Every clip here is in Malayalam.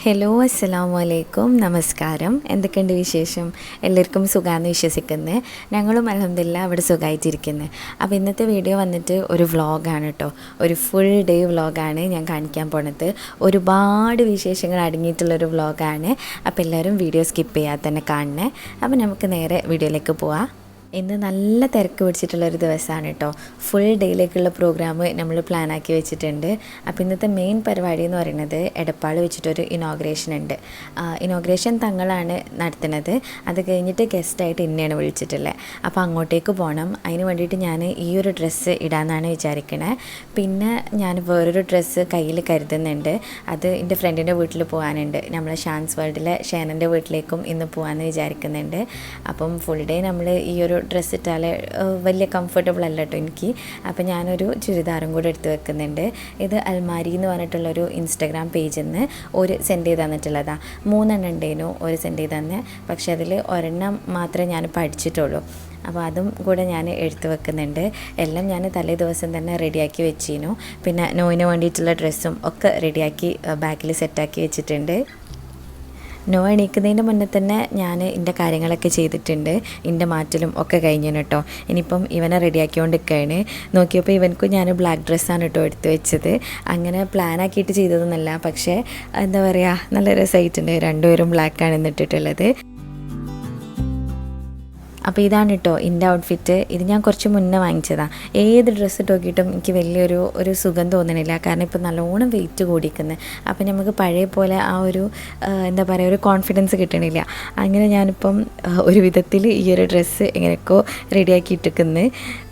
ഹലോ അസ്സലാമു അലൈക്കും നമസ്കാരം. എന്തൊക്കെയുണ്ട് വിശേഷം? എല്ലാവർക്കും സുഖമാണെന്ന് വിശ്വസിക്കുന്നത്. ഞങ്ങളും അൽഹംദുലില്ലാ അവിടെ സുഖമായിട്ടിരിക്കുന്നത്. അപ്പോൾ ഇന്നത്തെ വീഡിയോ വന്നിട്ട് ഒരു വ്ളോഗാണ് കേട്ടോ. ഒരു ഫുൾ ഡേ വ്ളോഗാണ് ഞാൻ കാണിക്കാൻ പോണത്. ഒരുപാട് വിശേഷങ്ങൾ അടങ്ങിയിട്ടുള്ളൊരു വ്ളോഗാണ്. അപ്പോൾ എല്ലാവരും വീഡിയോ സ്കിപ്പ് ചെയ്യാതെ തന്നെ കാണണേ. അപ്പോൾ നമുക്ക് നേരെ വീഡിയോയിലേക്ക് പോവാം. ഇന്ന് നല്ല തിരക്ക് പിടിച്ചിട്ടുള്ളൊരു ദിവസമാണ് കേട്ടോ. ഫുൾ ഡേയിലേക്കുള്ള പ്രോഗ്രാം നമ്മൾ പ്ലാനാക്കി വെച്ചിട്ടുണ്ട്. അപ്പോൾ ഇന്നത്തെ മെയിൻ പരിപാടി എന്ന് പറയുന്നത് എടപ്പാൾ വെച്ചിട്ടൊരു ഇനോഗ്രേഷൻ ഉണ്ട്. ഇനോഗ്രേഷൻ തങ്ങളാണ് നടത്തുന്നത്. അത് കഴിഞ്ഞിട്ട് ഗസ്റ്റായിട്ട് എന്നെയാണ് വിളിച്ചിട്ടുള്ളത്. അപ്പോൾ അങ്ങോട്ടേക്ക് പോകണം. അതിന് വേണ്ടിയിട്ട് ഞാൻ ഈ ഒരു ഡ്രസ്സ് ഇടാമെന്നാണ് വിചാരിക്കണേ. പിന്നെ ഞാൻ വേറൊരു ഡ്രസ്സ് കയ്യിൽ കരുതുന്നുണ്ട്. അത് എൻ്റെ ഫ്രണ്ടിൻ്റെ വീട്ടിൽ പോകാനുണ്ട്. നമ്മളെ ഷാൻസ് വേൾഡിലെ ഷേനൻ്റെ വീട്ടിലേക്കും ഇന്ന് പോകാമെന്ന് വിചാരിക്കുന്നുണ്ട്. അപ്പം ഫുൾ ഡേ നമ്മൾ ഈ ഒരു ഡ്രസ്സ് ഇട്ടാൽ വലിയ കംഫർട്ടബിൾ അല്ല കേട്ടോ എനിക്ക്. അപ്പോൾ ഞാനൊരു ചുരിദാറും കൂടെ എടുത്ത് വെക്കുന്നുണ്ട്. ഇത് അൽമാരി എന്ന് പറഞ്ഞിട്ടുള്ളൊരു ഇൻസ്റ്റാഗ്രാം പേജിൽ നിന്ന് ഒരു സെൻഡ് ചെയ്ത് തന്നിട്ടുള്ളതാണ്. 3 ഉണ്ടേനു ഒരു സെൻഡ് ചെയ്ത് തന്നെ. പക്ഷേ അതിൽ ഒരെണ്ണം മാത്രമേ ഞാൻ പഠിച്ചിട്ടുള്ളൂ. അപ്പോൾ അതും കൂടെ ഞാൻ എടുത്ത് വെക്കുന്നുണ്ട്. എല്ലാം ഞാൻ തലേ ദിവസം തന്നെ റെഡിയാക്കി വെച്ചിരുന്നു. പിന്നെ നോയിന് വേണ്ടിയിട്ടുള്ള ഡ്രസ്സും ഒക്കെ റെഡിയാക്കി ബാഗിൽ സെറ്റാക്കി വെച്ചിട്ടുണ്ട്. നോ എണീക്കുന്നതിൻ്റെ മുന്നേ തന്നെ ഞാൻ എൻ്റെ കാര്യങ്ങളൊക്കെ ചെയ്തിട്ടുണ്ട്. എൻ്റെ മാറ്റലും ഒക്കെ കഴിഞ്ഞു കേട്ടോ. ഇനിയിപ്പം ഇവനെ റെഡിയാക്കിക്കൊണ്ടിരിക്കുകയാണ്. നോക്കിയപ്പോൾ ഇവനക്കും ഞാൻ ബ്ലാക്ക് ഡ്രസ്സാണ് കേട്ടോ എടുത്ത് വെച്ചത്. അങ്ങനെ പ്ലാനാക്കിയിട്ട് ചെയ്തതൊന്നുമല്ല. പക്ഷേ എന്താ പറയുക, നല്ല രസമായിട്ടുണ്ട്. രണ്ടുപേരും ബ്ലാക്കാണ് ഇട്ടിട്ടുള്ളത്. അപ്പോൾ ഇതാണ് കേട്ടോ എൻ്റെ ഔട്ട്ഫിറ്റ്. ഇത് ഞാൻ കുറച്ച് മുന്നേ വാങ്ങിച്ചതാണ്. ഏത് ഡ്രസ്സ് നോക്കിയിട്ടും എനിക്ക് വലിയൊരു സുഖം തോന്നണില്ല. കാരണം ഇപ്പോൾ നല്ലോണം വെയിറ്റ് കൂടിക്കുന്നത്. അപ്പോൾ നമുക്ക് പഴയ പോലെ ആ ഒരു എന്താ പറയുക, ഒരു കോൺഫിഡൻസ് കിട്ടണില്ല. അങ്ങനെ ഞാനിപ്പം ഒരു വിധത്തിൽ ഈ ഒരു ഡ്രസ്സ് എങ്ങനെയൊക്കെ റെഡിയാക്കി ഇട്ടിരിക്കുന്നത്.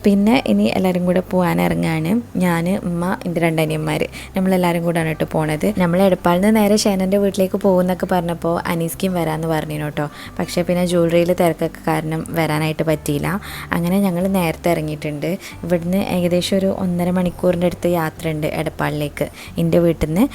പിന്നെ ഇനി എല്ലാവരും കൂടെ പോകാൻ ഇറങ്ങാണ്. ഞാൻ, ഉമ്മ, എൻ്റെ 2 അനിയന്മാർ, നമ്മളെല്ലാവരും കൂടെയാണ് കേട്ടോ പോണത്. നമ്മൾ എടപ്പാളിൽ നിന്ന് നേരെ ഷേനൻ്റെ വീട്ടിലേക്ക് പോകുന്നൊക്കെ പറഞ്ഞപ്പോൾ അനീസ്ക്കും വരാമെന്ന് പറഞ്ഞു കേട്ടോ. പക്ഷേ പിന്നെ ജ്വല്ലറിയിൽ തിരക്കൊക്കെ കാരണം വരാനായിട്ട് പറ്റിയില്ല. അങ്ങനെ ഞങ്ങൾ നേരത്തെ ഇറങ്ങിയിട്ടുണ്ട്. ഇവിടുന്ന് ഏകദേശം ഒരു 1.5 മണിക്കൂറിൻ്റെ അടുത്ത് യാത്ര ഉണ്ട് എടപ്പാളിലേക്ക് എൻ്റെ വീട്ടിൽ നിന്ന്.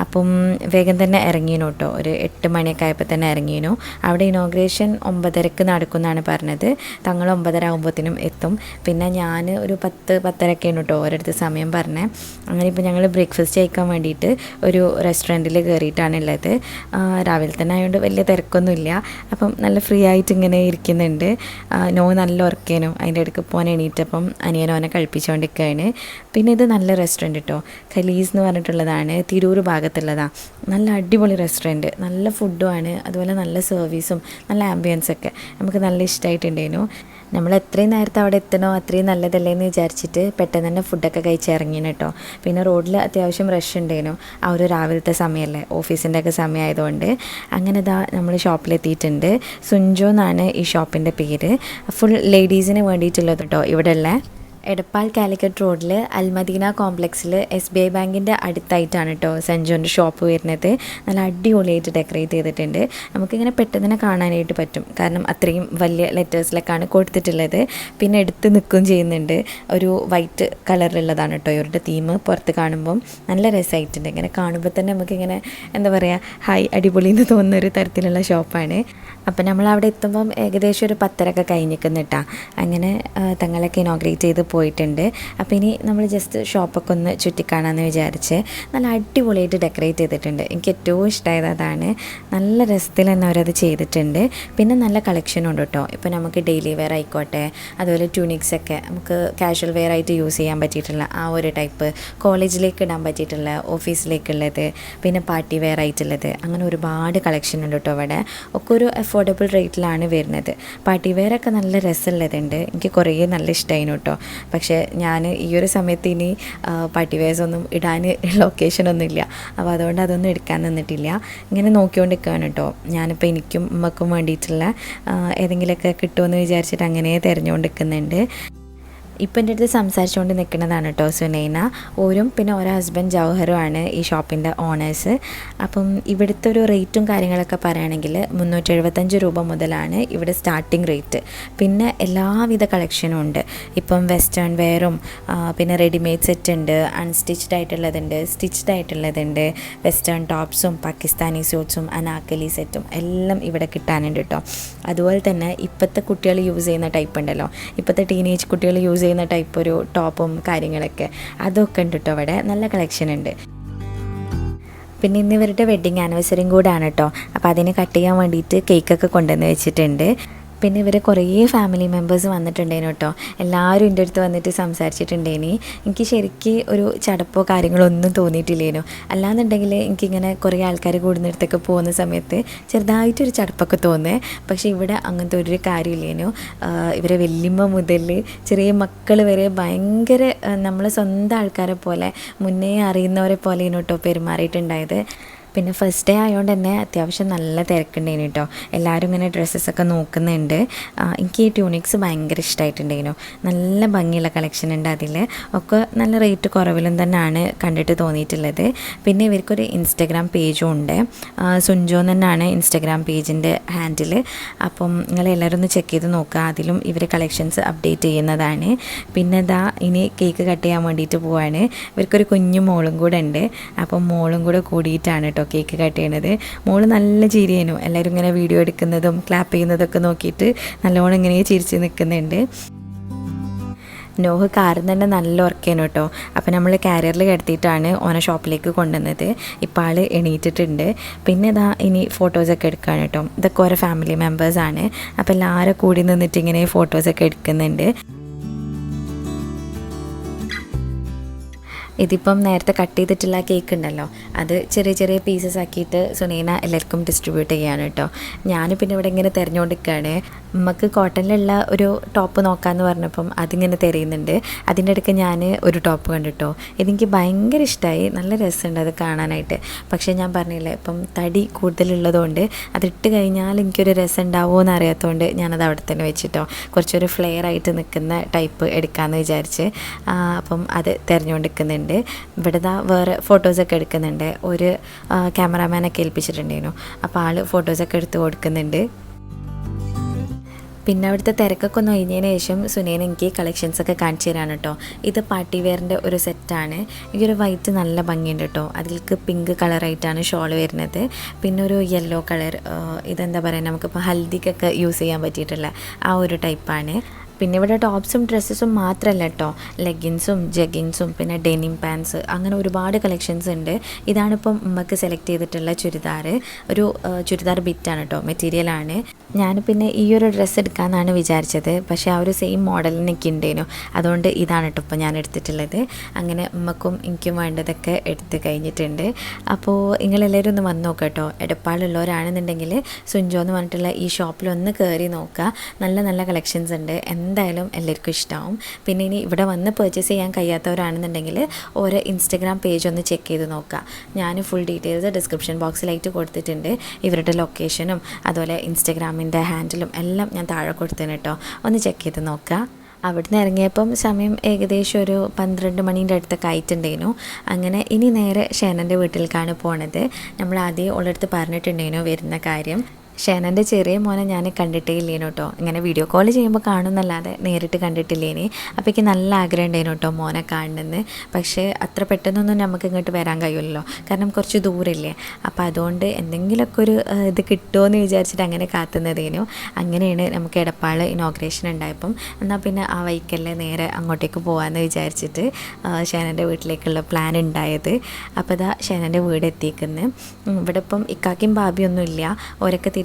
അപ്പം വേഗം തന്നെ ഇറങ്ങിനു കേട്ടോ. ഒരു 8 മണിയൊക്കെ ആയപ്പോൾ തന്നെ ഇറങ്ങിനു. അവിടെ ഇനോഗ്രേഷൻ 9:30 നടക്കുമെന്നാണ് പറഞ്ഞത്. തങ്ങൾ 9:30 ആകുമ്പോഴത്തേനും എത്തും. പിന്നെ ഞാൻ ഒരു 10-10:30 കേട്ടോ ഓരോരുത്തർ സമയം പറഞ്ഞത്. അങ്ങനെ ഇപ്പോൾ ഞങ്ങൾ ബ്രേക്ക്ഫാസ്റ്റ് കഴിക്കാൻ വേണ്ടിയിട്ട് ഒരു റെസ്റ്റോറൻറ്റിൽ കയറിയിട്ടാണുള്ളത്. രാവിലെ തന്നെ ആയതുകൊണ്ട് വലിയ തിരക്കൊന്നുമില്ല. അപ്പം നല്ല ഫ്രീ ആയിട്ട് ഇങ്ങനെ ഇരിക്കുന്നുണ്ട്. നോ നല്ല ഉറക്കേനു. അതിൻ്റെ ഇടയ്ക്ക് പോകാൻ എണീറ്റപ്പം അനിയനോനെ കളിപ്പിച്ചുകൊണ്ടിരിക്കുകയാണ്. പിന്നെ ഇത് നല്ല റെസ്റ്റോറൻറ്റ് കേട്ടോ. ഖലീസ് എന്ന് പറഞ്ഞിട്ടുള്ളതാണ്. തിരൂർ ഭാഗത്തുള്ളതാണ്. നല്ല അടിപൊളി റെസ്റ്റോറൻറ്റ്. നല്ല ഫുഡുമാണ്. അതുപോലെ നല്ല സർവീസും നല്ല ആംബിയൻസൊക്കെ നമുക്ക് നല്ല ഇഷ്ടമായിട്ടുണ്ടായിരുന്നു. നമ്മൾ എത്രയും നേരത്തെ അവിടെ എത്തണോ അത്രയും നല്ലതല്ലേ എന്ന് വിചാരിച്ചിട്ട് പെട്ടെന്ന് തന്നെ ഫുഡൊക്കെ കഴിച്ച് ഇറങ്ങിന് കേട്ടോ. പിന്നെ റോഡിൽ അത്യാവശ്യം റഷ് ഉണ്ടായിരുന്നു. ആ ഒരു രാവിലത്തെ സമയമല്ലേ, ഓഫീസിൻ്റെ ഒക്കെ സമയമായതുകൊണ്ട്. അങ്ങനെ ഇതാ നമ്മൾ ഷോപ്പിലെത്തിയിട്ടുണ്ട്. സുൻജോ എന്നാണ് ഈ ഷോപ്പിൻ്റെ പേര്. ഫുൾ ലേഡീസിന് വേണ്ടിയിട്ടുള്ളത് കേട്ടോ. ഇവിടെയുള്ള എടപ്പാൾ കാലിക്കറ്റ് റോഡിൽ അൽമദീന കോംപ്ലക്സിൽ SBI ബാങ്കിൻ്റെ അടുത്തായിട്ടാണ് കേട്ടോ സഞ്ജുവിൻ്റെ ഷോപ്പ് വരുന്നത്. നല്ല അടിപൊളിയായിട്ട് ഡെക്കറേറ്റ് ചെയ്തിട്ടുണ്ട്. നമുക്കിങ്ങനെ പെട്ടെന്ന് തന്നെ കാണാനായിട്ട് പറ്റും. കാരണം അത്രയും വലിയ ലെറ്റേഴ്സിലൊക്കെയാണ് കൊടുത്തിട്ടുള്ളത്. പിന്നെ എടുത്ത് നിൽക്കുകയും ചെയ്യുന്നുണ്ട്. ഒരു വൈറ്റ് കളറിലുള്ളതാണ് കേട്ടോ ഇവരുടെ തീം. പുറത്ത് കാണുമ്പം നല്ല രസമായിട്ടുണ്ട്. ഇങ്ങനെ കാണുമ്പോൾ തന്നെ നമുക്കിങ്ങനെ എന്താ പറയുക, ഹായ് അടിപൊളി എന്ന് തോന്നുന്നൊരു തരത്തിലുള്ള ഷോപ്പാണ്. അപ്പം നമ്മളവിടെ എത്തുമ്പം ഏകദേശം ഒരു 10:30 കഴിഞ്ഞിരിക്കുന്നിട്ടാ. അങ്ങനെ തങ്ങളൊക്കെ ഇനോഗ്രേറ്റ് ചെയ്ത് പോയിട്ടുണ്ട്. അപ്പോൾ ഇനി നമ്മൾ ജസ്റ്റ് ഷോപ്പൊക്കെ ഒന്ന് ചുറ്റിക്കാണാമെന്ന് വിചാരിച്ച്. നല്ല അടിപൊളിയായിട്ട് ഡെക്കറേറ്റ് ചെയ്തിട്ടുണ്ട്. എനിക്ക് ഏറ്റവും ഇഷ്ടമായത് അതാണ്. നല്ല രസത്തിൽ തന്നെ അവരത് ചെയ്തിട്ടുണ്ട്. പിന്നെ നല്ല കളക്ഷനും ഉണ്ട് കേട്ടോ. ഇപ്പോൾ നമുക്ക് ഡെയിലി വെയർ ആയിക്കോട്ടെ, അതുപോലെ ട്യൂണിക്സൊക്കെ നമുക്ക് കാഷ്വൽ വെയർ ആയിട്ട് യൂസ് ചെയ്യാൻ പറ്റിയിട്ടുള്ള ആ ഒരു ടൈപ്പ്, കോളേജിലേക്ക് ഇടാൻ പറ്റിയിട്ടുള്ള, ഓഫീസിലേക്കുള്ളത്, പിന്നെ പാർട്ടി വെയർ ആയിട്ടുള്ളത്, അങ്ങനെ ഒരുപാട് കളക്ഷൻ ഉണ്ട് കേട്ടോ അവിടെ. ഒക്കെ ഒരു അഫോർഡബിൾ റേറ്റിലാണ് വരുന്നത്. പാർട്ടി വെയറൊക്കെ നല്ല രസമുള്ളതുണ്ട്. എനിക്ക് കുറേ നല്ല ഇഷ്ടമായിരുന്നു കേട്ടോ. പക്ഷേ ഞാൻ ഈ ഒരു സമയത്ത് ഇനി പാർട്ടി വെയർസ് ഒന്നും ഇടാൻ ലൊക്കേഷനൊന്നുമില്ല. അപ്പോൾ അതുകൊണ്ട് അതൊന്നും എടുക്കാൻ നിന്നിട്ടില്ല. ഇങ്ങനെ നോക്കിക്കൊണ്ടിരിക്കുകയാണ് കേട്ടോ. ഞാനിപ്പോൾ എനിക്കും ഉമ്മക്കും വേണ്ടിയിട്ടുള്ള ഏതെങ്കിലുമൊക്കെ കിട്ടുമെന്ന് വിചാരിച്ചിട്ട് അങ്ങനെ തിരഞ്ഞുകൊണ്ടിരിക്കുന്നുണ്ട്. ഇപ്പം എൻ്റെ അടുത്ത് സംസാരിച്ചുകൊണ്ട് നിൽക്കുന്നതാണ് കേട്ടോ സുനൈന. ഓരും പിന്നെ ഓരോ ഹസ്ബൻഡ് ജൗഹറുമാണ് ഈ ഷോപ്പിൻ്റെ ഓണേഴ്സ്. അപ്പം ഇവിടുത്തെ ഒരു റേറ്റും കാര്യങ്ങളൊക്കെ പറയുകയാണെങ്കിൽ 375 രൂപ മുതലാണ് ഇവിടെ സ്റ്റാർട്ടിങ് റേറ്റ്. പിന്നെ എല്ലാവിധ കളക്ഷനും ഉണ്ട്. ഇപ്പം വെസ്റ്റേൺ വെയറും പിന്നെ റെഡിമെയ്ഡ് സെറ്റ് ഉണ്ട്, അൺസ്റ്റിച്ച്ഡ് ആയിട്ടുള്ളതുണ്ട്, സ്റ്റിച്ച്ഡ് ആയിട്ടുള്ളതുണ്ട്, വെസ്റ്റേൺ ടോപ്സും പാകിസ്ഥാനി സ്യൂട്ട്സും അനാക്കലി സെറ്റും എല്ലാം ഇവിടെ കിട്ടാനുണ്ട് കേട്ടോ. അതുപോലെ തന്നെ ഇപ്പോഴത്തെ കുട്ടികൾ യൂസ് ചെയ്യുന്ന ടൈപ്പ് ഉണ്ടല്ലോ, ഇപ്പോഴത്തെ ടീനേജ് കുട്ടികൾ യൂസ് ചെയ്യുന്ന ടൈപ്പ് ഒരു ടോപ്പും കാര്യങ്ങളൊക്കെ, അതൊക്കെ ഉണ്ട് കേട്ടോ അവിടെ. നല്ല കളക്ഷൻ ഉണ്ട്. പിന്നെ ഇന്ന് ഇവരുടെ വെഡ്ഡിങ് ആനിവേഴ്സറിയും കൂടാണ് കേട്ടോ. അപ്പോൾ അതിന് കട്ട് ചെയ്യാൻ വേണ്ടിയിട്ട് കേക്കൊക്കെ കൊണ്ടുവന്ന് വെച്ചിട്ടുണ്ട്. പിന്നെ ഇവർ കുറേ ഫാമിലി മെമ്പേഴ്സ് വന്നിട്ടുണ്ടേനു കേട്ടോ. എല്ലാവരും എൻ്റെ അടുത്ത് വന്നിട്ട് സംസാരിച്ചിട്ടുണ്ടേനി. എനിക്ക് ശരിക്ക് ഒരു ചടപ്പോ കാര്യങ്ങളോ ഒന്നും തോന്നിയിട്ടില്ലേനു. അല്ലാന്നുണ്ടെങ്കിൽ എനിക്കിങ്ങനെ കുറേ ആൾക്കാർ കൂടുന്നിടത്തൊക്കെ പോകുന്ന സമയത്ത് ചെറുതായിട്ടൊരു ചടപ്പൊക്കെ തോന്നേ. പക്ഷേ ഇവിടെ അങ്ങനത്തെ ഒരു കാര്യമില്ലേനു. ഇവരെ വല്യമ്മ മുതൽ ചെറിയ മക്കൾ വരെ ഭയങ്കര നമ്മളെ സ്വന്തം ആൾക്കാരെ പോലെ മുന്നേ അറിയുന്നവരെ പോലെയാണ് കേട്ടോ പെരുമാറിയിട്ടുണ്ടായത്. പിന്നെ ഫസ്റ്റ് ഡേ ആയതുകൊണ്ട് തന്നെ അത്യാവശ്യം നല്ല തിരക്കുണ്ടായിരുന്നു കേട്ടോ. എല്ലാവരും ഇങ്ങനെ ഡ്രസ്സസൊക്കെ നോക്കുന്നുണ്ട്. എനിക്ക് ഈ ട്യൂണിക്സ് ഭയങ്കര ഇഷ്ടമായിട്ടുണ്ടായിരുന്നു. നല്ല ഭംഗിയുള്ള കളക്ഷൻ ഉണ്ട്. അതിൽ ഒക്കെ നല്ല റേറ്റ് കുറവിലും തന്നെയാണ് കണ്ടിട്ട് തോന്നിയിട്ടുള്ളത്. പിന്നെ ഇവർക്കൊരു ഇൻസ്റ്റഗ്രാം പേജും ഉണ്ട്. സുൻജോ തന്നെയാണ് ഇൻസ്റ്റഗ്രാം പേജിൻ്റെ ഹാൻഡിൽ. അപ്പം നിങ്ങളെല്ലാവരും ഒന്ന് ചെക്ക് ചെയ്ത് നോക്കുക. അതിലും ഇവർ കളക്ഷൻസ് അപ്ഡേറ്റ് ചെയ്യുന്നതാണ്. പിന്നെ ഇതാ ഇനി കേക്ക് കട്ട് ചെയ്യാൻ വേണ്ടിയിട്ട് പോവാണ്. ഇവർക്കൊരു കുഞ്ഞു മോളും കൂടെ ഉണ്ട്. അപ്പം മോളും കൂടെ കൂടിയിട്ടാണ് കേട്ടോ കേക്ക് കട്ട് ചെയ്യണത്. മോള് നല്ല ചിരിയേനു. എല്ലാവരും ഇങ്ങനെ വീഡിയോ എടുക്കുന്നതും ക്ലാപ്പ് ചെയ്യുന്നതൊക്കെ നോക്കിയിട്ട് നല്ലോണം ഇങ്ങനെ ചിരിച്ച് നിൽക്കുന്നുണ്ട്. നോഹ് കാറിൽ തന്നെ നല്ല ഉറക്കേനു കേട്ടോ. അപ്പോൾ നമ്മൾ കാരിയറിൽ കിടത്തിയിട്ടാണ് ഓനെ ഷോപ്പിലേക്ക് കൊണ്ടുവന്നത്. ഇപ്പോൾ ആൾ എണീറ്റിട്ടുണ്ട്. പിന്നെ ഇതാ ഇനി ഫോട്ടോസൊക്കെ എടുക്കുകയാണ് കേട്ടോ. ഇതൊക്കെ ഓരോ ഫാമിലി മെമ്പേഴ്സാണ്. അപ്പോൾ എല്ലാവരും കൂടി നിന്നിട്ട് ഇങ്ങനെ ഫോട്ടോസൊക്കെ എടുക്കുന്നുണ്ട്. ഇതിപ്പം നേരത്തെ കട്ട് ചെയ്തിട്ടുള്ള കേക്ക് ഉണ്ടല്ലോ, അത് ചെറിയ ചെറിയ പീസസ് ആക്കിയിട്ട് സുനീന എല്ലാവർക്കും ഡിസ്ട്രിബ്യൂട്ട് ചെയ്യാണ് കേട്ടോ. ഞാൻ പിന്നെ ഇവിടെ ഇങ്ങനെ തിരഞ്ഞുകൊണ്ടിരിക്കുകയാണ്. നമുക്ക് കോട്ടണിലുള്ള ഒരു ടോപ്പ് നോക്കാമെന്ന് പറഞ്ഞപ്പം അതിങ്ങനെ തിരയുന്നുണ്ട്. അതിൻ്റെ ഇടയ്ക്ക് ഞാൻ ഒരു ടോപ്പ് കണ്ടിട്ടോ. ഇതെനിക്ക് ഭയങ്കര ഇഷ്ടമായി. നല്ല രസമുണ്ട് അത് കാണാനായിട്ട്. പക്ഷേ ഞാൻ പറഞ്ഞില്ലേ, ഇപ്പം തടി കൂടുതലുള്ളതുകൊണ്ട് അതിട്ട് കഴിഞ്ഞാൽ എനിക്കൊരു രസം ഉണ്ടാവുമോ എന്ന് അറിയാത്തതുകൊണ്ട് ഞാനത് അവിടെ തന്നെ വെച്ചിട്ടോ. കുറച്ചൊരു ഫ്ലെയർ ആയിട്ട് നിൽക്കുന്ന ടൈപ്പ് എടുക്കാമെന്ന് വിചാരിച്ച് അപ്പം അത് തിരഞ്ഞുകൊണ്ടിരിക്കുന്നുണ്ട്. ഇവിടെ വേറെ ഫോട്ടോസൊക്കെ എടുക്കുന്നുണ്ട്. ഒരു ക്യാമറാമാനൊക്കെ ഏൽപ്പിച്ചിട്ടുണ്ടായിരുന്നു. അപ്പോൾ ആൾ ഫോട്ടോസൊക്കെ എടുത്ത് കൊടുക്കുന്നുണ്ട്. പിന്നെ അവിടുത്തെ തിരക്കൊക്കെ ഒന്ന് ഒഴിഞ്ഞതിന് ശേഷം സുനേന എനിക്ക് കളക്ഷൻസൊക്കെ കാണിച്ചു തരാണ് കേട്ടോ. ഇത് പാർട്ടി വെയറിൻ്റെ ഒരു സെറ്റാണ്. ഈ ഒരു വൈറ്റ് നല്ല ഭംഗിയുണ്ട് കേട്ടോ. അതിലേക്ക് പിങ്ക് കളറായിട്ടാണ് ഷോൾ വരുന്നത്. പിന്നെ ഒരു യെല്ലോ കളർ, ഇതെന്താ പറയുക, നമുക്കിപ്പോൾ ഹൽദിക്കൊക്കെ യൂസ് ചെയ്യാൻ പറ്റിയിട്ടുള്ള ആ ഒരു ടൈപ്പാണ്. പിന്നെ ഇവിടെ ടോപ്സും ഡ്രസ്സസും മാത്രമല്ല കേട്ടോ, ലെഗിൻസും ജഗിൻസും പിന്നെ ഡെനിം പാൻസ് അങ്ങനെ ഒരുപാട് കളക്ഷൻസ് ഉണ്ട്. ഇതാണിപ്പം നമുക്ക് സെലക്ട് ചെയ്തിട്ടുള്ള ചുരിദാർ. ഒരു ചുരിദാർ ബിറ്റാണ് കേട്ടോ, മെറ്റീരിയലാണ്. ഞാൻ പിന്നെ ഈ ഒരു ഡ്രസ്സ് എടുക്കാമെന്നാണ് വിചാരിച്ചത്. പക്ഷേ ആ ഒരു സെയിം മോഡലിനൊക്കെ ഉണ്ടേനു. അതുകൊണ്ട് ഇതാണ് കേട്ടോ ഇപ്പോൾ ഞാൻ എടുത്തിട്ടുള്ളത്. അങ്ങനെ ഉമ്മക്കും എനിക്കും വേണ്ടതൊക്കെ എടുത്ത് കഴിഞ്ഞിട്ടുണ്ട്. അപ്പോൾ നിങ്ങളെല്ലാവരും ഒന്ന് വന്ന് നോക്കാം കേട്ടോ. എടപ്പാളുള്ളവരാണെന്നുണ്ടെങ്കിൽ സുൻജോ എന്ന് പറഞ്ഞിട്ടുള്ള ഈ ഷോപ്പിലൊന്ന് കയറി നോക്കുക. നല്ല നല്ല കളക്ഷൻസ് ഉണ്ട്. എന്തായാലും എല്ലാവർക്കും ഇഷ്ടമാവും. പിന്നെ ഇനി ഇവിടെ വന്ന് പർച്ചേസ് ചെയ്യാൻ കഴിയാത്തവരാണെന്നുണ്ടെങ്കിൽ ഓരോ ഇൻസ്റ്റഗ്രാം പേജ് ഒന്ന് ചെക്ക് ചെയ്ത് നോക്കുക. ഞാൻ ഫുൾ ഡീറ്റെയിൽസ് ഡിസ്ക്രിപ്ഷൻ ബോക്സിലായിട്ട് കൊടുത്തിട്ടുണ്ട്. ഇവരുടെ ലൊക്കേഷനും അതുപോലെ ഇൻസ്റ്റഗ്രാമിൻ്റെ ഹാൻഡിലും എല്ലാം ഞാൻ താഴെ കൊടുത്തേനെ കേട്ടോ. ഒന്ന് ചെക്ക് ചെയ്ത് നോക്കുക. അവിടുന്ന് ഇറങ്ങിയപ്പം സമയം ഏകദേശം ഒരു 12 മണീൻ്റെ അടുത്തൊക്കെ ആയിട്ടുണ്ടായിരുന്നു. അങ്ങനെ ഇനി നേരെ ഷേനൻ്റെ വീട്ടിലേക്കാണ് പോണത്. നമ്മൾ ആദ്യം ഉള്ളടുത്ത് പറഞ്ഞിട്ടുണ്ടായിരുന്നു വരുന്ന കാര്യം. ഷേനൻ്റെ ചെറിയ മോനെ ഞാൻ കണ്ടിട്ടേ ഇല്ലേനു കേട്ടോ. ഇങ്ങനെ വീഡിയോ കോൾ ചെയ്യുമ്പോൾ കാണുന്നല്ലാതെ നേരിട്ട് കണ്ടിട്ടില്ലേനി. അപ്പോൾ എനിക്ക് നല്ല ആഗ്രഹം ഉണ്ടായിരുന്നു കേട്ടോ മോനെ കാണണമെന്ന്. പക്ഷേ അത്ര പെട്ടെന്നൊന്നും നമുക്ക് ഇങ്ങോട്ട് വരാൻ കഴിയില്ലല്ലോ, കാരണം കുറച്ച് ദൂരമില്ലേ. അപ്പോൾ അതുകൊണ്ട് എന്തെങ്കിലുമൊക്കെ ഒരു ഇത് കിട്ടുമോ എന്ന് വിചാരിച്ചിട്ട് അങ്ങനെ കാത്തുന്നതേനു. അങ്ങനെയാണ് നമുക്ക് എടപ്പാൾ ഇനോഗ്രേഷൻ ഉണ്ടായപ്പം എന്നാൽ പിന്നെ ആ വൈക്കല്ലേ നേരെ അങ്ങോട്ടേക്ക് പോകാമെന്ന് വിചാരിച്ചിട്ട് ഷേനൻ്റെ വീട്ടിലേക്കുള്ള പ്ലാൻ ഉണ്ടായത്. അപ്പോൾ ഇതാ ഷേനൻ്റെ വീട് എത്തിക്കുന്നത്. ഇവിടെ ഇപ്പം ഇക്കാക്കും ഭാബിയൊന്നും ഇല്ല. ഓരൊക്കെ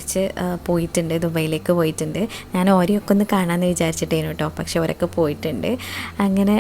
പോയിട്ടുണ്ട്, ദുബൈയിലേക്ക് പോയിട്ടുണ്ട്. ഞാൻ ഓരെയൊക്കെ ഒന്ന് കാണാമെന്ന് വിചാരിച്ചിട്ടേനു കേട്ടോ. പക്ഷെ ഓരൊക്കെ പോയിട്ടുണ്ട്. അങ്ങനെ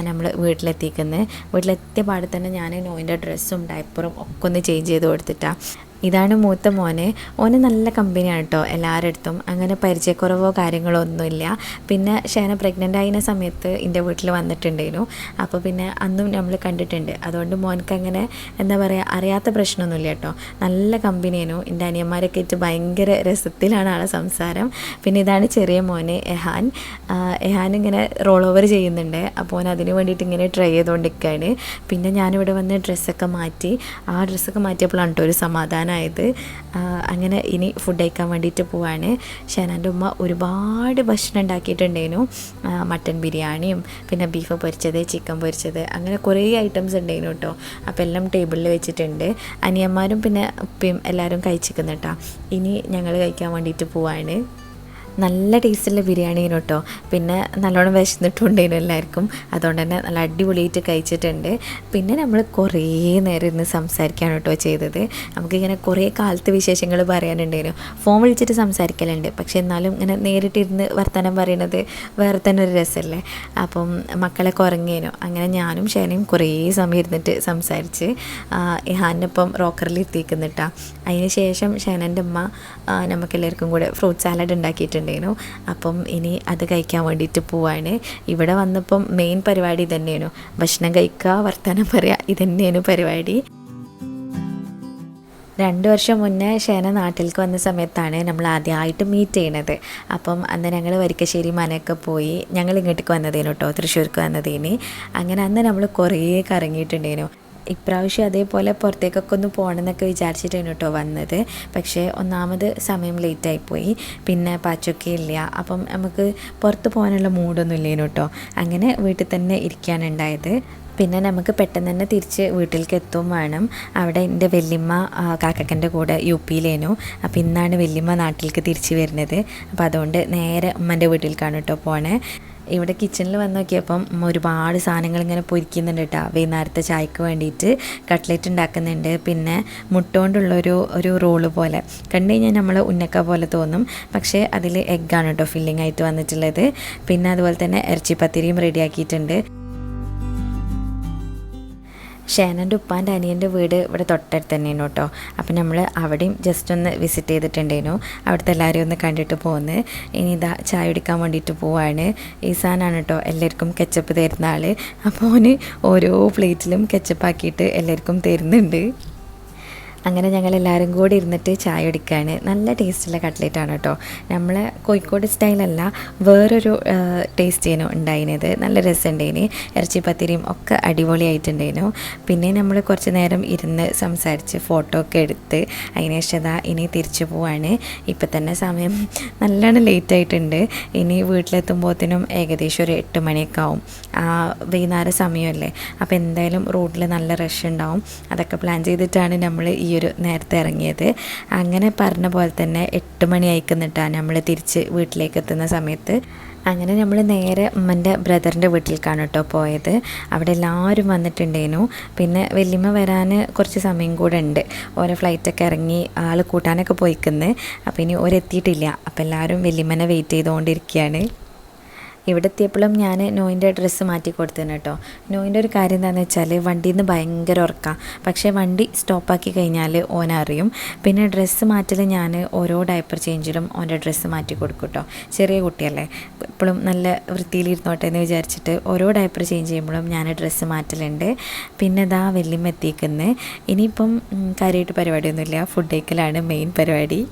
നമ്മൾ വീട്ടിലെത്തിക്കുന്നത്. വീട്ടിലെത്തിയ പാടെ തന്നെ ഞാൻ നോയിൻ്റെ ഡ്രസ്സും ഡയപ്പറും ഒക്കെ ഒന്ന് ചേഞ്ച് ചെയ്ത് കൊടുത്തിട്ടാണ്. ഇതാണ് മൂത്ത മോന്. ഓന് നല്ല കമ്പനിയാണ് കേട്ടോ എല്ലാവരുടെ അടുത്തും. അങ്ങനെ പരിചയക്കുറവോ കാര്യങ്ങളോ ഒന്നുമില്ല. പിന്നെ ഷേന പ്രഗ്നൻ്റ് ആയിരുന്ന സമയത്ത് എൻ്റെ വീട്ടിൽ വന്നിട്ടുണ്ടായിരുന്നു. അപ്പോൾ പിന്നെ അന്നും നമ്മൾ കണ്ടിട്ടുണ്ട്. അതുകൊണ്ട് മോനക്ക് അങ്ങനെ എന്താ പറയുക അറിയാത്ത പ്രശ്നമൊന്നുമില്ല കേട്ടോ. നല്ല കമ്പനിയായിരുന്നു. എൻ്റെ അനിയന്മാരൊക്കെ ആയിട്ട് ഭയങ്കര രസത്തിലാണ് ആളെ സംസാരം. പിന്നെ ഇതാണ് ചെറിയ മോന് എഹാൻ. എഹാൻ ഇങ്ങനെ റോൾ ഓവർ ചെയ്യുന്നുണ്ട്. അപ്പോൾ ഓൻ അതിന് വേണ്ടിയിട്ട് ഇങ്ങനെ ട്രൈ ചെയ്തുകൊണ്ടിരിക്കുകയാണ്. പിന്നെ ഞാനിവിടെ വന്ന് ഡ്രസ്സൊക്കെ മാറ്റി. ആ ഡ്രസ്സൊക്കെ മാറ്റിയപ്പോഴാണ് കേട്ടോ ഒരു സമാധാനം ആയത്. അങ്ങനെ ഇനി ഫുഡ് കഴിക്കാൻ വേണ്ടിയിട്ട് പോവാണ്. ഷേനാൻ്റെ ഉമ്മ ഒരുപാട് ഭക്ഷണം ഉണ്ടാക്കിയിട്ടുണ്ടായിരുന്നു. മട്ടൻ ബിരിയാണിയും പിന്നെ ബീഫ് പൊരിച്ചത്, ചിക്കൻ പൊരിച്ചത്, അങ്ങനെ കുറേ ഐറ്റംസ് ഉണ്ടായിരുന്നു കേട്ടോ. അപ്പോൾ എല്ലാം ടേബിളിൽ വെച്ചിട്ടുണ്ട്. അനിയന്മാരും പിന്നെ ഉപ്പയും എല്ലാവരും കഴിച്ചിരിക്കുന്നു കേട്ടോ. ഇനി ഞങ്ങൾ കഴിക്കാൻ വേണ്ടിയിട്ട് പോവാണ്. നല്ല ടേസ്റ്റുള്ള ബിരിയാണിയാണ് കേട്ടോ. പിന്നെ നല്ലോണം വിശന്നിട്ടുണ്ടേനു എല്ലാവർക്കും. അതുകൊണ്ട് തന്നെ നല്ല അടിപൊളിയായിട്ട് കഴിച്ചിട്ടുണ്ട്. പിന്നെ നമ്മൾ കുറേ നേരം ഇരുന്ന് സംസാരിക്കുകയാണ് കേട്ടോ ചെയ്തത്. നമുക്കിങ്ങനെ കുറേ കാലത്തെ വിശേഷങ്ങൾ പറയാനുണ്ടേനു. ഫോൺ വിളിച്ചിട്ട് സംസാരിക്കലുണ്ട്, പക്ഷെ എന്നാലും ഇങ്ങനെ നേരിട്ടിരുന്ന് വർത്തമാനം പറയുന്നത് വേറെ തന്നെ ഒരു രസമല്ലേ. അപ്പം മക്കളൊക്കെ ഉറങ്ങിയേനു. അങ്ങനെ ഞാനും ഷേനയും കുറേ സമയം ഇരുന്നിട്ട് സംസാരിച്ച് ഹാനിപ്പം റോക്കറിൽ എത്തിക്കുന്നിട്ടാ. അതിന് ശേഷം ഷേനൻ്റെ ഉമ്മ നമുക്കെല്ലാവർക്കും കൂടെ ഫ്രൂട്ട് സാലഡ് ഉണ്ടാക്കിയിട്ടുണ്ടായിരുന്നു. അപ്പം ഇനി അത് കഴിക്കാൻ വേണ്ടിയിട്ട് പോവാണ്. ഇവിടെ വന്നപ്പം മെയിൻ പരിപാടി ഇതന്നെയായിരുന്നു. ഭക്ഷണം കഴിക്കുക, വർത്തമാനം പറയുക, ഇതന്നെയാണ് പരിപാടി. 2 വർഷം മുന്നേ ഷേന നാട്ടിലേക്ക് വന്ന സമയത്താണ് നമ്മൾ ആദ്യമായിട്ട് മീറ്റ് ചെയ്യണത്. അപ്പം അന്ന് ഞങ്ങൾ വരിക്കശ്ശേരി മനയൊക്കെ പോയി ഞങ്ങൾ ഇങ്ങോട്ടേക്ക് വന്നതേനു കേട്ടോ, തൃശ്ശൂർക്ക് വന്നതേന്. അങ്ങനെ അന്ന് നമ്മൾ കുറേ കറങ്ങിയിട്ടുണ്ടേനു. ഇപ്രാവശ്യം അതേപോലെ പുറത്തേക്കൊക്കെ ഒന്ന് പോകണമെന്നൊക്കെ വിചാരിച്ചിട്ടാണ് കേട്ടോ വന്നത്. പക്ഷേ ഒന്നാമത് സമയം ലേറ്റായിപ്പോയി, പിന്നെ പാച്ചൊക്കെ ഇല്ല. അപ്പം നമുക്ക് പുറത്ത് പോകാനുള്ള മൂഡൊന്നും ഇല്ലേനു കേട്ടോ. അങ്ങനെ വീട്ടിൽ തന്നെ ഇരിക്കുകയാണ് ഉണ്ടായത്. പിന്നെ നമുക്ക് പെട്ടെന്ന് തന്നെ തിരിച്ച് വീട്ടിലേക്ക് എത്തും വേണം. അവിടെ എൻ്റെ വല്യമ്മ കാക്കക്കൻ്റെ കൂടെ UP-യിലേനു. അപ്പോൾ ഇന്നാണ് വല്യമ്മ നാട്ടിലേക്ക് തിരിച്ച് വരുന്നത്. അപ്പോൾ അതുകൊണ്ട് നേരെ ഉമ്മൻ്റെ വീട്ടിലേക്കാണ് കേട്ടോ പോണേ. ഇവിടെ കിച്ചണിൽ വന്ന് നോക്കിയപ്പം ഒരുപാട് സാധനങ്ങൾ ഇങ്ങനെ പൊരിക്കുന്നുണ്ട് കേട്ടോ. വൈകുന്നേരത്തെ ചായക്ക് വേണ്ടിയിട്ട് കട്ട്ലറ്റ് ഉണ്ടാക്കുന്നുണ്ട്. പിന്നെ മുട്ട കൊണ്ടുള്ളൊരു റോള് പോലെ കണ്ടു കഴിഞ്ഞാൽ നമ്മൾ ഉന്നക്ക പോലെ തോന്നും, പക്ഷേ അതിൽ എഗ്ഗാണ് കേട്ടോ ഫില്ലിംഗ് ആയിട്ട് വന്നിട്ടുള്ളത്. പിന്നെ അതുപോലെ തന്നെ ഇറച്ചിപ്പത്തിരിയും റെഡിയാക്കിയിട്ടുണ്ട്. ഷേനൻ്റെ ഉപ്പാൻ്റെ അനിയൻ്റെ വീട് ഇവിടെ തൊട്ടടുത്ത് തന്നെയാണ് കേട്ടോ. അപ്പം നമ്മൾ അവിടെയും ജസ്റ്റ് ഒന്ന് വിസിറ്റ് ചെയ്തിട്ടുണ്ടായിരുന്നു. അവിടുത്തെ എല്ലാവരെയും ഒന്ന് കണ്ടിട്ട് പോന്ന് ഇനി ഇതാ ചായ കുടിക്കാൻ വേണ്ടിയിട്ട് പോവാണ്. ഈസാനാണ് കേട്ടോ എല്ലാവർക്കും കെച്ചപ്പ് തരുന്ന ആൾ. അപ്പോൾ അവന് ഓരോ പ്ലേറ്റിലും കെച്ചപ്പാക്കിയിട്ട് എല്ലാവർക്കും തരുന്നുണ്ട്. അങ്ങനെ ഞങ്ങളെല്ലാവരും കൂടി ഇരുന്നിട്ട് ചായ കുടിക്കുകയാണ്. നല്ല ടേസ്റ്റുള്ള കട്ട്ലേറ്റാണ് കേട്ടോ. നമ്മൾ കോഴിക്കോട് സ്റ്റൈലല്ല, വേറൊരു ടേസ്റ്റേനു ഉണ്ടായിരുന്നത്. നല്ല രസമുണ്ടായിന്. ഇറച്ചിപ്പത്തിരിയും ഒക്കെ അടിപൊളിയായിട്ടുണ്ടായിരുന്നു. പിന്നെ നമ്മൾ കുറച്ച് നേരം ഇരുന്ന് സംസാരിച്ച് ഫോട്ടോ ഒക്കെ എടുത്ത് അതിന് ശേഷം ഇനി തിരിച്ചു പോവാണ്. ഇപ്പം തന്നെ സമയം നല്ലോണം ലേറ്റായിട്ടുണ്ട്. ഇനി വീട്ടിലെത്തുമ്പോഴത്തേനും ഏകദേശം ഒരു 8 മണിയൊക്കെ ആവും. വൈകുന്നേരം സമയമല്ലേ, അപ്പോൾ എന്തായാലും റോഡിൽ നല്ല റഷ് ഉണ്ടാവും. അതൊക്കെ പ്ലാൻ ചെയ്തിട്ടാണ് നമ്മൾ ഈ ഒരു നേരത്തെ ഇറങ്ങിയത്. അങ്ങനെ പറഞ്ഞ പോലെ തന്നെ 8 മണി ആയിക്കുന്നിട്ടാണ് നമ്മൾ തിരിച്ച് വീട്ടിലേക്ക് എത്തുന്ന സമയത്ത്. അങ്ങനെ നമ്മൾ നേരെ ഉമ്മൻ്റെ ബ്രദറിൻ്റെ വീട്ടിലേക്കാണ് കേട്ടോ പോയത്. അവിടെ എല്ലാവരും വന്നിട്ടുണ്ടേനു. പിന്നെ വല്യമ്മ വരാൻ കുറച്ച് സമയം കൂടെ ഉണ്ട്. ഓരോ ഫ്ലൈറ്റൊക്കെ ഇറങ്ങി ആൾ കൂട്ടാനൊക്കെ പോയിക്കുന്നത്. അപ്പോൾ ഇനി ഓരെത്തിയിട്ടില്ല. അപ്പോൾ എല്ലാവരും വല്യമ്മനെ വെയിറ്റ് ചെയ്തുകൊണ്ടിരിക്കുകയാണ്. ഇവിടെ എത്തിയപ്പോഴും ഞാൻ നോയിൻ്റെ ഡ്രസ്സ് മാറ്റി കൊടുത്തേനെ കേട്ടോ. നോയിൻ്റെ ഒരു കാര്യം എന്താണെന്ന് വെച്ചാൽ വണ്ടിയിൽ നിന്ന് ഭയങ്കര ഉറക്കാം. പക്ഷേ വണ്ടി സ്റ്റോപ്പാക്കി കഴിഞ്ഞാൽ ഓനറിയും. പിന്നെ ഡ്രസ്സ് മാറ്റൽ ഞാൻ ഓരോ ഡയപ്പർ ചേഞ്ചിലും ഓൻ്റെ ഡ്രസ്സ് മാറ്റി കൊടുക്കും കേട്ടോ. ചെറിയ കുട്ടിയല്ലേ, എപ്പോഴും നല്ല വൃത്തിയിലിരുന്നോട്ടെ എന്ന് വിചാരിച്ചിട്ട് ഓരോ ഡയപ്പർ ചേഞ്ച് ചെയ്യുമ്പോഴും ഞാൻ ഡ്രസ്സ് മാറ്റലുണ്ട്. പിന്നെ ഇതാ വല്യമ്മ എത്തിക്കുന്നത്. ഇനിയിപ്പം കാര്യമായിട്ട് പരിപാടിയൊന്നുമില്ല, ഫുഡ് കഴിക്കലാണ് മെയിൻ പരിപാടി.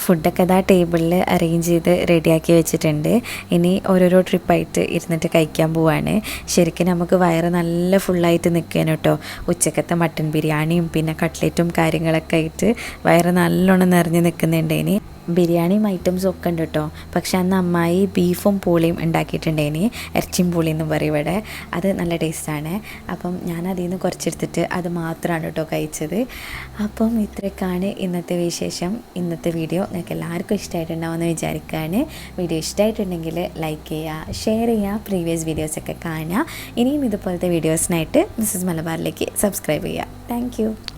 ഫുഡൊക്കെ ഇതാ ടേബിളിൽ അറേഞ്ച് ചെയ്ത് റെഡിയാക്കി വെച്ചിട്ടുണ്ട്. ഇനി ഓരോരോ ട്രിപ്പായിട്ട് ഇരുന്നിട്ട് കഴിക്കാൻ പോവാണ്. ശരിക്കും നമുക്ക് വയറ് നല്ല ഫുള്ളായിട്ട് നിൽക്കുകയാണ് കേട്ടോ. ഉച്ചക്കത്തെ മട്ടൻ ബിരിയാണിയും പിന്നെ കട്ട്ലറ്റും കാര്യങ്ങളൊക്കെ ആയിട്ട് വയറ് നല്ലോണം നിറഞ്ഞ് നിൽക്കുന്നുണ്ടേനി. ബിരിയാണിയും ഐറ്റംസും ഒക്കെ ഉണ്ട് കേട്ടോ. പക്ഷെ അന്ന് അമ്മായി ബീഫും പൂളിയും ഉണ്ടാക്കിയിട്ടുണ്ടേനി. ഇറച്ചിയും പൂളി എന്ന് പറയും ഇവിടെ. അത് നല്ല ടേസ്റ്റാണ്. അപ്പം ഞാൻ അതിൽ നിന്ന് കുറച്ചെടുത്തിട്ട് അത് മാത്രമാണ് കേട്ടോ കഴിച്ചത്. അപ്പം ഇത്രയൊക്കെയാണ് ഇന്നത്തെ വിശേഷം. ഇന്നത്തെ വീഡിയോ നിങ്ങൾക്ക് എല്ലാവർക്കും ഇഷ്ടമായിട്ടുണ്ടാവുമെന്ന് വിചാരിക്കുകയാണ്. വീഡിയോ ഇഷ്ടമായിട്ടുണ്ടെങ്കിൽ ലൈക്ക് ചെയ്യുക, ഷെയർ ചെയ്യുക, പ്രീവിയസ് വീഡിയോസൊക്കെ കാണുക. ഇനിയും ഇതുപോലത്തെ വീഡിയോസിനായിട്ട് മിസ്സസ് മലബാറിലേക്ക് സബ്സ്ക്രൈബ് ചെയ്യുക. താങ്ക്